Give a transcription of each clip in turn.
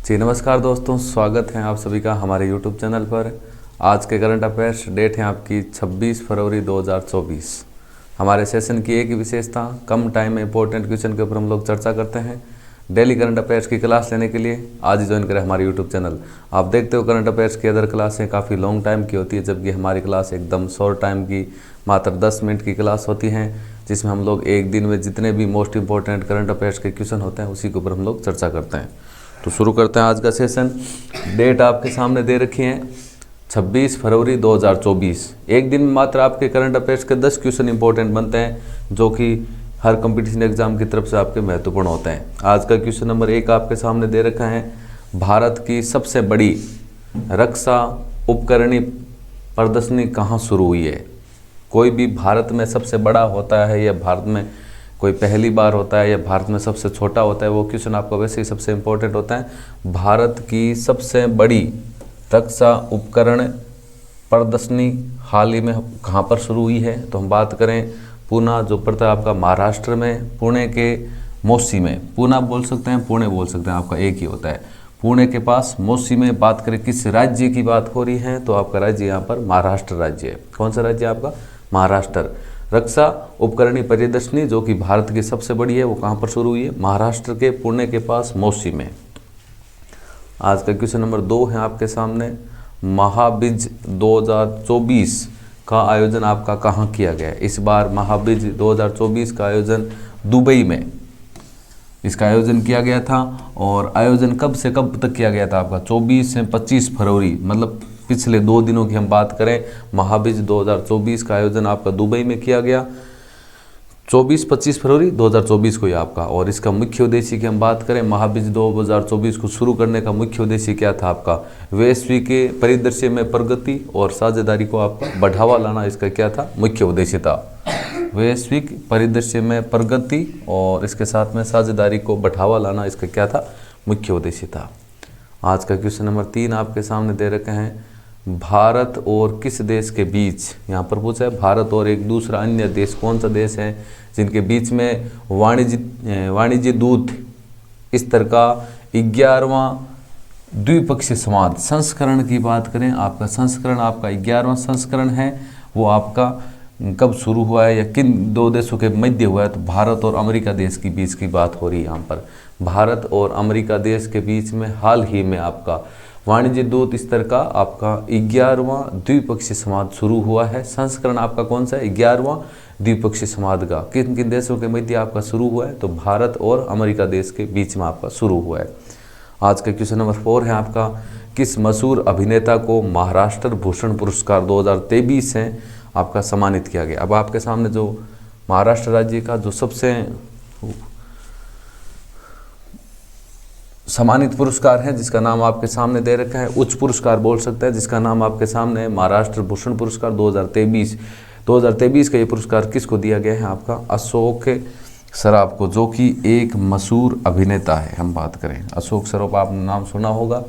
जी नमस्कार दोस्तों, स्वागत है आप सभी का हमारे यूट्यूब चैनल पर। आज के करंट अफेयर्स डेट है आपकी 26 फरवरी 2024। हमारे सेशन की एक ही विशेषता, कम टाइम में इंपॉर्टेंट क्वेश्चन के ऊपर हम लोग चर्चा करते हैं। डेली करंट अफेयर्स की क्लास लेने के लिए आज ही ज्वाइन करें हमारे यूट्यूब चैनल। आप देखते हो करंट अफेयर्स की अदर क्लासें काफ़ी लॉन्ग टाइम की होती है, जबकि हमारी क्लास एकदम शॉर्ट टाइम की, मात्र 10 मिनट की क्लास होती हैं, जिसमें हम लोग एक दिन में जितने भी मोस्ट इंपॉर्टेंट करंट अफेयर्स के क्वेश्चन होते हैं उसी के ऊपर हम लोग चर्चा करते हैं। तो शुरू करते हैं आज का सेशन। डेट आपके सामने दे रखी है 26 फरवरी 2024। एक दिन में मात्र आपके करंट अफेयर्स के 10 क्वेश्चन इंपॉर्टेंट बनते हैं, जो कि हर कंपटीशन एग्जाम की तरफ से आपके महत्वपूर्ण होते हैं। आज का क्वेश्चन नंबर 1 आपके सामने दे रखा है, भारत की सबसे बड़ी रक्षा उपकरणी प्रदर्शनी कहाँ शुरू हुई है। कोई भी भारत में सबसे बड़ा होता है या भारत में कोई पहली बार होता है या भारत में सबसे छोटा होता है, वो क्वेश्चन आपका वैसे ही सबसे इम्पोर्टेंट होता है। भारत की सबसे बड़ी रक्षा उपकरण प्रदर्शनी हाल ही में कहाँ पर शुरू हुई है, तो हम बात करें पूना, जो पड़ता है आपका महाराष्ट्र में, पुणे के मोसी में। पूना बोल सकते हैं, पुणे बोल सकते हैं, आपका एक ही होता है। पुणे के पास मोसी में। बात करें किस राज्य की बात हो रही है, तो आपका राज्य यहाँ पर महाराष्ट्र राज्य है। कौन सा राज्य है आपका? महाराष्ट्र। रक्षा उपकरणी प्रदर्शनी जो कि भारत की सबसे बड़ी है, वो कहाँ पर शुरू हुई है? महाराष्ट्र के पुणे के पास मोसी में। आज का क्वेश्चन नंबर 2 है आपके सामने, महाबीज 2024 का आयोजन आपका कहाँ किया गया है। इस बार महाबीज 2024 का आयोजन दुबई में इसका आयोजन किया गया था। और आयोजन कब से कब तक किया गया था आपका? 24 से 25 फरवरी, मतलब पिछले 2 दिनों की हम बात करें। महाबीज 2024 का आयोजन आपका दुबई में किया गया 24-25 फरवरी 2024 को ही आपका। और इसका मुख्य उद्देश्य की हम बात करें, महाबीज 2024 को शुरू करने का मुख्य उद्देश्य क्या था आपका? वैश्विक परिदृश्य में प्रगति और साझेदारी को आपका बढ़ावा लाना, इसका क्या था? मुख्य उद्देश्य था। वैश्विक परिदृश्य में प्रगति और इसके साथ में साझेदारी को बढ़ावा लाना, इसका क्या था? मुख्य उद्देश्य था। आज का क्वेश्चन नंबर 3 आपके सामने दे रखे हैं, भारत और किस देश के बीच, यहाँ पर पूछा है भारत और एक दूसरा अन्य देश कौन सा देश है जिनके बीच में वाणिज्य दूत स्तर का 11वां द्विपक्षीय संवाद संस्करण की बात करें, आपका संस्करण आपका 11वां संस्करण है, वो आपका कब शुरू हुआ है या किन 2 देशों के मध्य हुआ है? तो भारत और अमेरिका देश के बीच की बात हो रही है यहाँ पर। भारत और अमेरिका देश के बीच में हाल ही में आपका वाणिज्य दूत स्तर का आपका 11वां द्विपक्षीय संवाद शुरू हुआ है। संस्करण आपका कौन सा है? 11वां द्विपक्षीय संवाद का किन किन देशों के मध्य आपका शुरू हुआ है? तो भारत और अमेरिका देश के बीच में आपका शुरू हुआ है। आज का क्वेश्चन नंबर 4 है आपका, किस मशहूर अभिनेता को महाराष्ट्र भूषण पुरस्कार 2023 से आपका सम्मानित किया गया। अब आपके सामने जो महाराष्ट्र राज्य का जो सबसे सम्मानित पुरस्कार है, जिसका नाम आपके सामने दे रखा है, उच्च पुरस्कार बोल सकते हैं, जिसका नाम आपके सामने है महाराष्ट्र भूषण पुरस्कार 2023। 2023 का ये पुरस्कार किसको दिया गया है? आपका अशोक सराफ को, जो कि एक मशहूर अभिनेता है। हम बात करें अशोक सराफ, आपने नाम सुना होगा,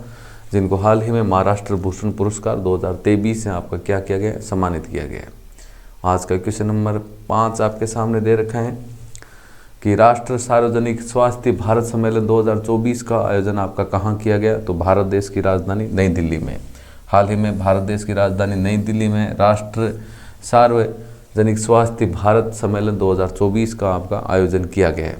जिनको हाल ही में महाराष्ट्र भूषण पुरस्कार 2023 से आपका क्या किया गया है? सम्मानित किया गया है। आज का क्वेश्चन नंबर 5 आपके सामने दे रखा है कि राष्ट्र सार्वजनिक स्वास्थ्य भारत सम्मेलन 2024 का आयोजन आपका कहाँ किया गया? तो भारत देश की राजधानी नई दिल्ली में। हाल ही में भारत देश की राजधानी नई दिल्ली में राष्ट्र सार्वजनिक स्वास्थ्य भारत सम्मेलन 2024 का आपका आयोजन किया गया है।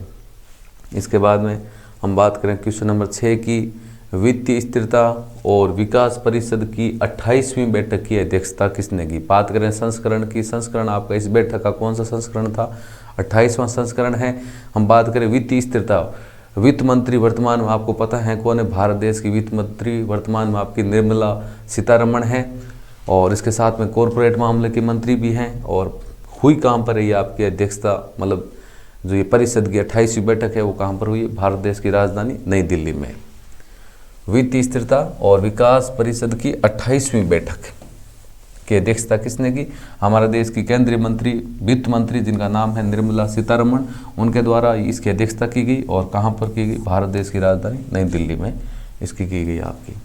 इसके बाद में हम बात करें क्वेश्चन नंबर 6 की, वित्तीय स्थिरता और विकास परिषद की 28वीं बैठक की अध्यक्षता किसने की? बात करें संस्करण की, संस्करण आपका इस बैठक का कौन सा संस्करण था? 28वां संस्करण है। हम बात करें वित्तीय स्थिरता, वित्त मंत्री वर्तमान में आपको पता है कौन है? भारत देश की वित्त मंत्री वर्तमान में आपकी निर्मला सीतारमण है। और इसके साथ में कॉरपोरेट मामले के मंत्री भी हैं। और हुई कहाँ पर है ये आपकी अध्यक्षता, मतलब जो ये परिषद की 28वीं बैठक है वो कहाँ पर हुई? भारत देश की राजधानी नई दिल्ली में। वित्तीय स्थिरता और विकास परिषद की 28वीं बैठक की अध्यक्षता किसने की? हमारे देश की केंद्रीय मंत्री, वित्त मंत्री, जिनका नाम है निर्मला सीतारमण, उनके द्वारा इसकी अध्यक्षता की गई। और कहाँ पर की गई? भारत देश की राजधानी नई दिल्ली में इसकी की गई आपकी।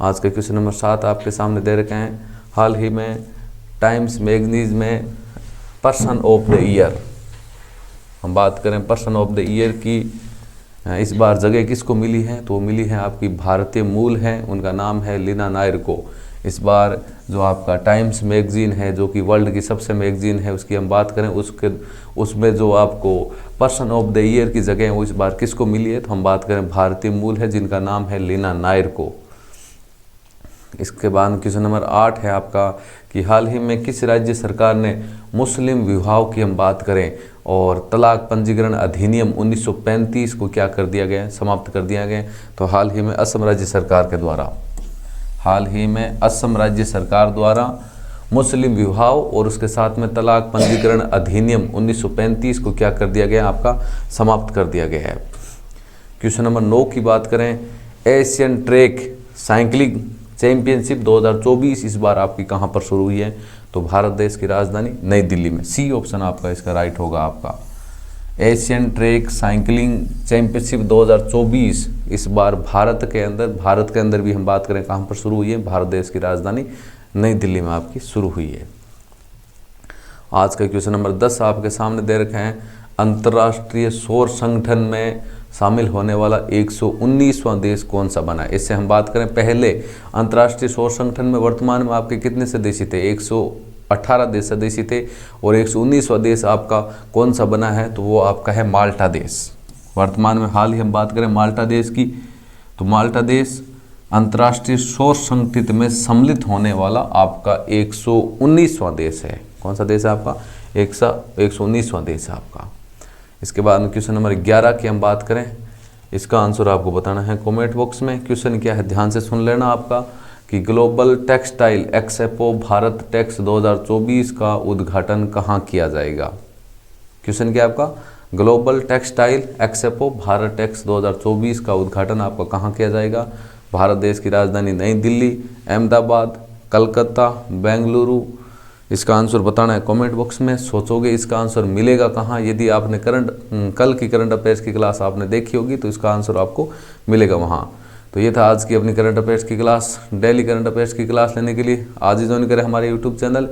आज का क्वेश्चन नंबर 7 आपके सामने दे रखे हैं, हाल ही में टाइम्स मैगजीन में पर्सन ऑफ द ईयर, हम बात करें पर्सन ऑफ द ईयर की इस बार जगह किसको मिली है, तो मिली है आपकी भारतीय मूल है, उनका नाम है लीना नायर को। इस बार जो आपका टाइम्स मैगजीन है, जो कि वर्ल्ड की सबसे मैगजीन है, उसकी हम बात करें, उसमें जो आपको पर्सन ऑफ द ईयर की जगह है वो इस बार किसको मिली है, तो हम बात करें भारतीय मूल है, जिनका नाम है लीना नायर को। इसके बाद क्वेश्चन नंबर 8 है आपका कि हाल ही में किस राज्य सरकार ने मुस्लिम विवाह की हम बात करें और तलाक पंजीकरण अधिनियम 1935 को क्या कर दिया गया, समाप्त कर दिया गया, तो हाल ही में असम राज्य सरकार के द्वारा, हाल ही में असम राज्य सरकार द्वारा मुस्लिम विवाह और उसके साथ में तलाक पंजीकरण अधिनियम 1935 को क्या कर दिया गया, आपका समाप्त कर दिया गया है। क्वेश्चन नंबर 9 की बात करें, एशियन ट्रैक साइकिलिंग चैंपियनशिप 2024 इस बार आपकी कहाँ पर शुरू हुई है, तो भारत देश की राजधानी नई दिल्ली में। सी ऑप्शन आपका इसका राइट होगा आपका। एशियन ट्रैक साइकिलिंग चैंपियनशिप 2024 इस बार भारत के अंदर भी हम बात करें कहाँ पर शुरू हुई है, भारत देश की राजधानी नई दिल्ली में आपकी शुरू हुई है। आज का क्वेश्चन नंबर 10 आपके सामने दे रखे हैं, अंतर्राष्ट्रीय सौर संगठन में शामिल होने वाला 119वां देश कौन सा बना है। इससे हम बात करें, पहले अंतर्राष्ट्रीय सौर संगठन में वर्तमान में आपके कितने सदस्य थे, 118 देश सदस्य थे, और 119वां देश आपका कौन सा बना है, तो वो आपका है माल्टा देश। वर्तमान में हाल ही हम बात करें माल्टा देश की, तो माल्टा देश अंतर्राष्ट्रीय सौर संगठन में सम्मिलित होने वाला आपका 119वां देश है। कौन सा देश है आपका, 119वां देश है आपका। इसके बाद में क्वेश्चन नंबर 11 की हम बात करें, इसका आंसर आपको बताना है कमेंट बॉक्स में। क्वेश्चन क्या है, ध्यान से सुन लेना आपका, कि global textile expo Bharat Tex 2024 का उद्घाटन कहाँ किया जाएगा। क्वेश्चन क्या है आपका, global textile expo Bharat Tex 2024 का उद्घाटन आपका कहाँ किया जाएगा। भारत देश की राजधानी नई दिल्ली, अहमदाबाद, कलकत्ता, बेंगलुरु। इसका आंसर बताना है कमेंट बॉक्स में। सोचोगे इसका आंसर मिलेगा कहाँ, यदि आपने कल की करंट अफेयर्स की क्लास आपने देखी होगी तो इसका आंसर आपको मिलेगा वहाँ। तो ये था आज की अपनी करंट अफेयर्स की क्लास। डेली करंट अफेयर्स की क्लास लेने के लिए आज ही ज्वाइन करें हमारे यूट्यूब चैनल।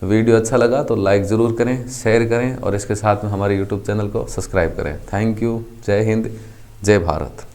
वीडियो अच्छा लगा तो लाइक ज़रूर करें, शेयर करें और इसके साथ में हमारे यूट्यूब चैनल को सब्सक्राइब करें। Thank you. जय हिंद, जय भारत।